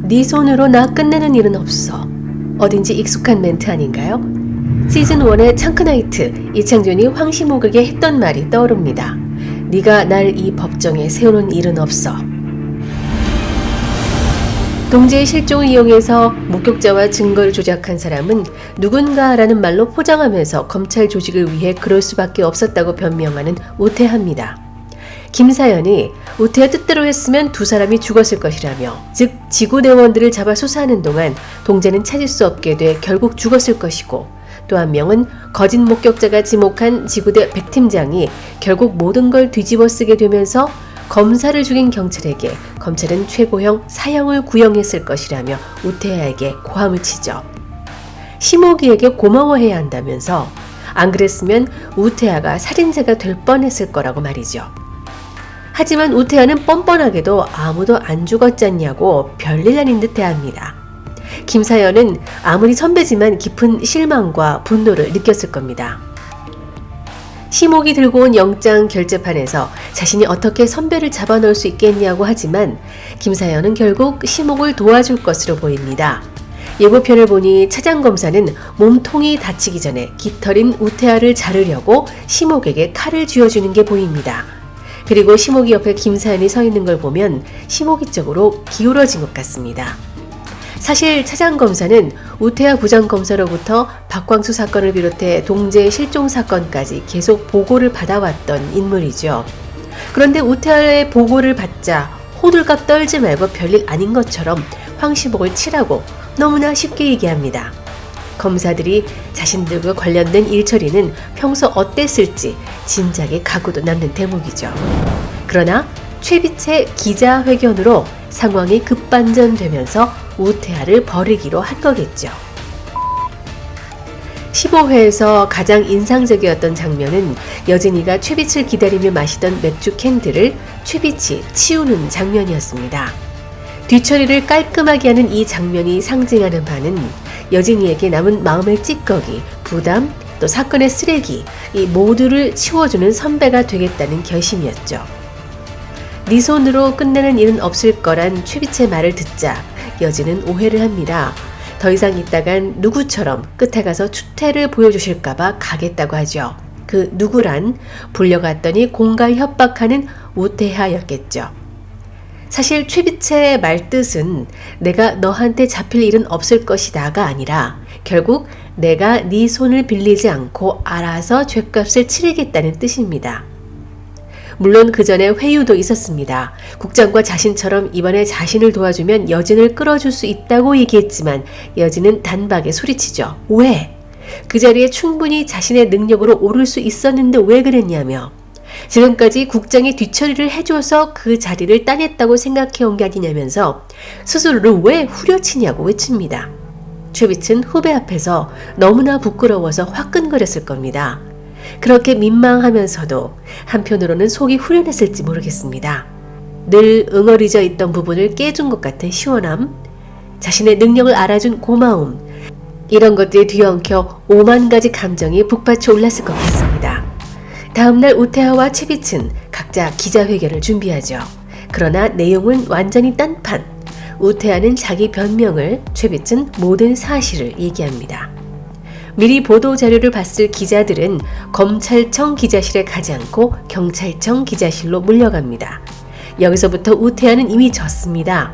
네 손으로 나 끝내는 일은 없어. 어딘지 익숙한 멘트 아닌가요? 시즌1의 창크나이트, 이창준이 황시목에게 했던 말이 떠오릅니다. 네가 날 이 법정에 세우는 일은 없어. 동재의 실종을 이용해서 목격자와 증거를 조작한 사람은 누군가라는 말로 포장하면서 검찰 조직을 위해 그럴 수밖에 없었다고 변명하는 우태하입니다. 김사연이 우태하 뜻대로 했으면 두 사람이 죽었을 것이라며, 즉 지구대원들을 잡아 수사하는 동안 동재는 찾을 수 없게 돼 결국 죽었을 것이고, 또 한 명은 거짓 목격자가 지목한 지구대 백 팀장이 결국 모든 걸 뒤집어 쓰게 되면서 검사를 죽인 경찰에게 검찰은 최고형 사형을 구형했을 것이라며 우태하에게 고함을 치죠. 시목이에게 고마워해야 한다면서, 안 그랬으면 우태하가 살인자가 될 뻔했을 거라고 말이죠. 하지만 우태하는 뻔뻔하게도 아무도 안 죽었잖냐고 별일 아닌 듯 대합니다. 김사연은 아무리 선배지만 깊은 실망과 분노를 느꼈을 겁니다. 시목이 들고 온 영장 결재판에서 자신이 어떻게 선배를 잡아넣을 수 있겠냐고 하지만 김사연은 결국 시목을 도와줄 것으로 보입니다. 예고편을 보니 차장검사는 몸통이 다치기 전에 깃털인 우태하를 자르려고 시목에게 칼을 쥐어주는 게 보입니다. 그리고 시목이 옆에 김사연이 서 있는 걸 보면 시목이 쪽으로 기울어진 것 같습니다. 사실 차장검사는 우태하 부장검사로부터 박광수 사건을 비롯해 동재 실종 사건까지 계속 보고를 받아왔던 인물이죠. 그런데 우태하의 보고를 받자 호들갑 떨지 말고 별일 아닌 것처럼 황시복을 치라고 너무나 쉽게 얘기합니다. 검사들이 자신들과 관련된 일 처리는 평소 어땠을지 진작에 각오도 남는 대목이죠. 그러나 최빛의 기자회견으로 상황이 급반전되면서 우태하를 버리기로 한 거겠죠. 15회에서 가장 인상적이었던 장면은 여진이가 최빛을 기다리며 마시던 맥주 캔들을 최빛이 치우는 장면이었습니다. 뒤처리를 깔끔하게 하는 이 장면이 상징하는 바는 여진이에게 남은 마음의 찌꺼기, 부담, 또 사건의 쓰레기, 이 모두를 치워주는 선배가 되겠다는 결심이었죠. 네 손으로 끝내는 일은 없을 거란 최빛의 말을 듣자 여진은 오해를 합니다. 더 이상 있다간 누구처럼 끝에 가서 추태를 보여주실까봐 가겠다고 하죠. 그 누구란 불려갔더니 공갈 협박하는 우태하였겠죠. 사실 최빛의 말뜻은 내가 너한테 잡힐 일은 없을 것이다가 아니라 결국 내가 네 손을 빌리지 않고 알아서 죗값을 치르겠다는 뜻입니다. 물론 그 전에 회유도 있었습니다. 국장과 자신처럼 이번에 자신을 도와주면 여진을 끌어줄 수 있다고 얘기했지만 여진은 단박에 소리치죠. 왜? 그 자리에 충분히 자신의 능력으로 오를 수 있었는데 왜 그랬냐며, 지금까지 국장이 뒤처리를 해줘서 그 자리를 따냈다고 생각해온 게 아니냐면서 스스로를 왜 후려치냐고 외칩니다. 최빛은 후배 앞에서 너무나 부끄러워서 화끈거렸을 겁니다. 그렇게 민망하면서도 한편으로는 속이 후련했을지 모르겠습니다. 늘 응어리져 있던 부분을 깨준 것 같은 시원함, 자신의 능력을 알아준 고마움, 이런 것들이 뒤엉켜 5만 가지 감정이 북받쳐 올랐을 것 같습니다. 다음날 우태하와 최빛은 각자 기자회견을 준비하죠. 그러나 내용은 완전히 딴판. 우태하는 자기 변명을, 최빛은 모든 사실을 얘기합니다. 미리 보도자료를 봤을 기자들은 검찰청 기자실에 가지 않고 경찰청 기자실로 몰려갑니다. 여기서부터 우태하는 이미 졌습니다.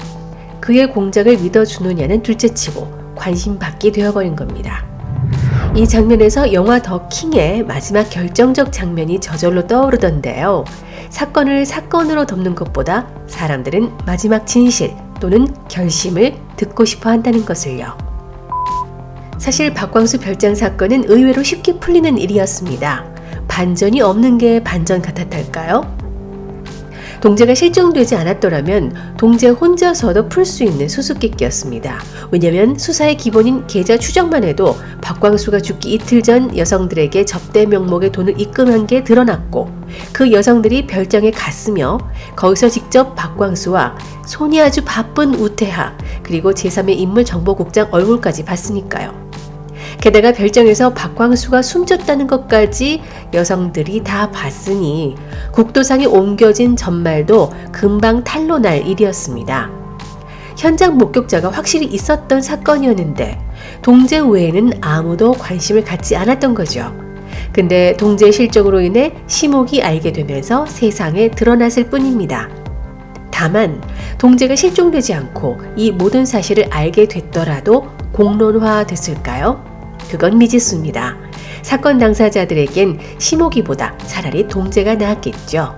그의 공작을 믿어주느냐는 둘째치고 관심받게 되어버린 겁니다. 이 장면에서 영화 더 킹의 마지막 결정적 장면이 저절로 떠오르던데요. 사건을 사건으로 덮는 것보다 사람들은 마지막 진실 또는 결심을 듣고 싶어 한다는 것을요. 사실 박광수 별장 사건은 의외로 쉽게 풀리는 일이었습니다. 반전이 없는 게 반전 같았달까요? 동재가 실종되지 않았더라면 동재 혼자서도 풀 수 있는 수수께끼였습니다. 왜냐면 수사의 기본인 계좌 추적만 해도 박광수가 죽기 이틀 전 여성들에게 접대 명목의 돈을 입금한 게 드러났고, 그 여성들이 별장에 갔으며 거기서 직접 박광수와 손이 아주 바쁜 우태하 그리고 제3의 인물정보국장 얼굴까지 봤으니까요. 게다가 별장에서 박광수가 숨졌다는 것까지 여성들이 다 봤으니 국도상에 옮겨진 전말도 금방 탄로날 일이었습니다. 현장 목격자가 확실히 있었던 사건이었는데 동재 외에는 아무도 관심을 갖지 않았던 거죠. 근데 동재의 실종으로 인해 심옥이 알게 되면서 세상에 드러났을 뿐입니다. 다만 동재가 실종되지 않고 이 모든 사실을 알게 됐더라도 공론화됐을까요? 그건 미지수입니다. 사건 당사자들에겐 심옥이보다 차라리 동재가 나았겠죠.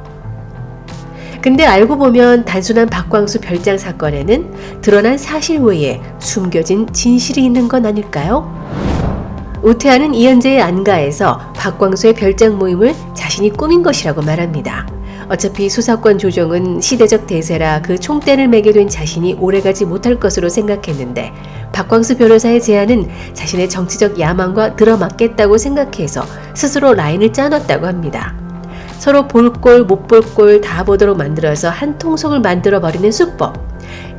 근데 알고 보면 단순한 박광수 별장 사건에는 드러난 사실 외에 숨겨진 진실이 있는 건 아닐까요? 우태하는 이현재의 안가에서 박광수의 별장 모임을 자신이 꾸민 것이라고 말합니다. 어차피 수사권 조정은 시대적 대세라 그 총대를 매게 된 자신이 오래가지 못할 것으로 생각했는데 박광수 변호사의 제안은 자신의 정치적 야망과 들어맞겠다고 생각해서 스스로 라인을 짜놨다고 합니다. 서로 볼 꼴 못 볼 꼴 다 보도록 만들어서 한 통속을 만들어버리는 수법.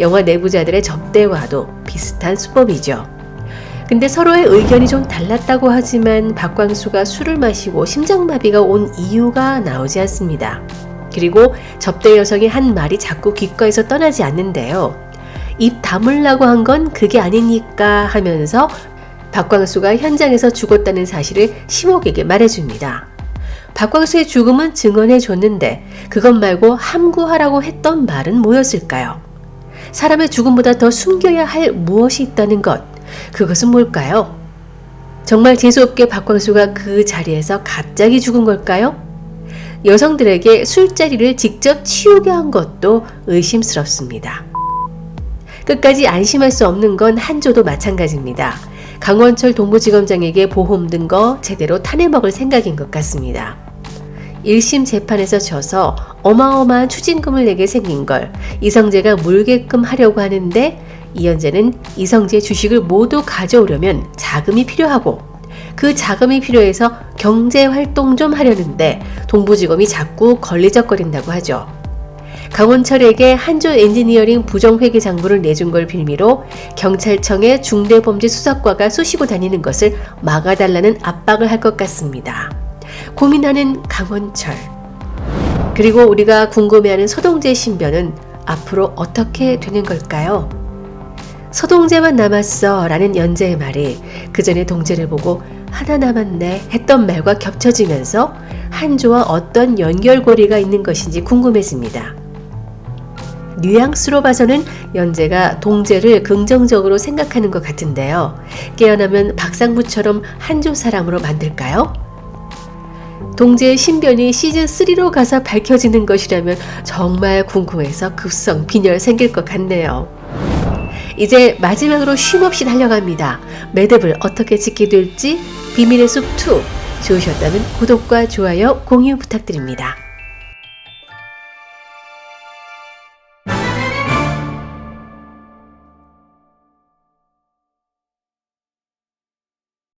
영화 내부자들의 접대와도 비슷한 수법이죠. 근데 서로의 의견이 좀 달랐다고 하지만 박광수가 술을 마시고 심장마비가 온 이유가 나오지 않습니다. 그리고 접대 여성의 한 말이 자꾸 귓가에서 떠나지 않는데요. 입 다물라고 한 건 그게 아니니까 하면서 박광수가 현장에서 죽었다는 사실을 심옥에게 말해줍니다. 박광수의 죽음은 증언해 줬는데 그것 말고 함구하라고 했던 말은 뭐였을까요? 사람의 죽음보다 더 숨겨야 할 무엇이 있다는 것, 그것은 뭘까요? 정말 재수없게 박광수가 그 자리에서 갑자기 죽은 걸까요? 여성들에게 술자리를 직접 치우게 한 것도 의심스럽습니다. 끝까지 안심할 수 없는 건 한조도 마찬가지입니다. 강원철 동부지검장에게 보험 든 거 제대로 타내먹을 생각인 것 같습니다. 1심 재판에서 져서 어마어마한 추징금을 내게 생긴 걸 이성재가 물게끔 하려고 하는데 이현재는 이성재 주식을 모두 가져오려면 자금이 필요하고 그 자금이 필요해서 경제활동 좀 하려는데 동부지검이 자꾸 걸리적거린다고 하죠. 강원철에게 한조 엔지니어링 부정회계 장부를 내준 걸 빌미로 경찰청의 중대범죄 수사과가 쑤시고 다니는 것을 막아달라는 압박을 할 것 같습니다. 고민하는 강원철. 그리고 우리가 궁금해하는 서동재 신변은 앞으로 어떻게 되는 걸까요? 서동재만 남았어 라는 연재의 말이 그 전에 동재를 보고 하나 남았네 했던 말과 겹쳐지면서 한조와 어떤 연결고리가 있는 것인지 궁금해집니다. 뉘앙스로 봐서는 연재가 동재를 긍정적으로 생각하는 것 같은데요. 깨어나면 박상무처럼 한조 사람으로 만들까요? 동재의 신변이 시즌3로 가서 밝혀지는 것이라면 정말 궁금해서 급성 빈혈 생길 것 같네요. 이제 마지막으로 쉼없이 달려갑니다. 매듭을 어떻게 짓게 될지 비밀의 숲 2. 좋으셨다면 구독과 좋아요, 공유 부탁드립니다.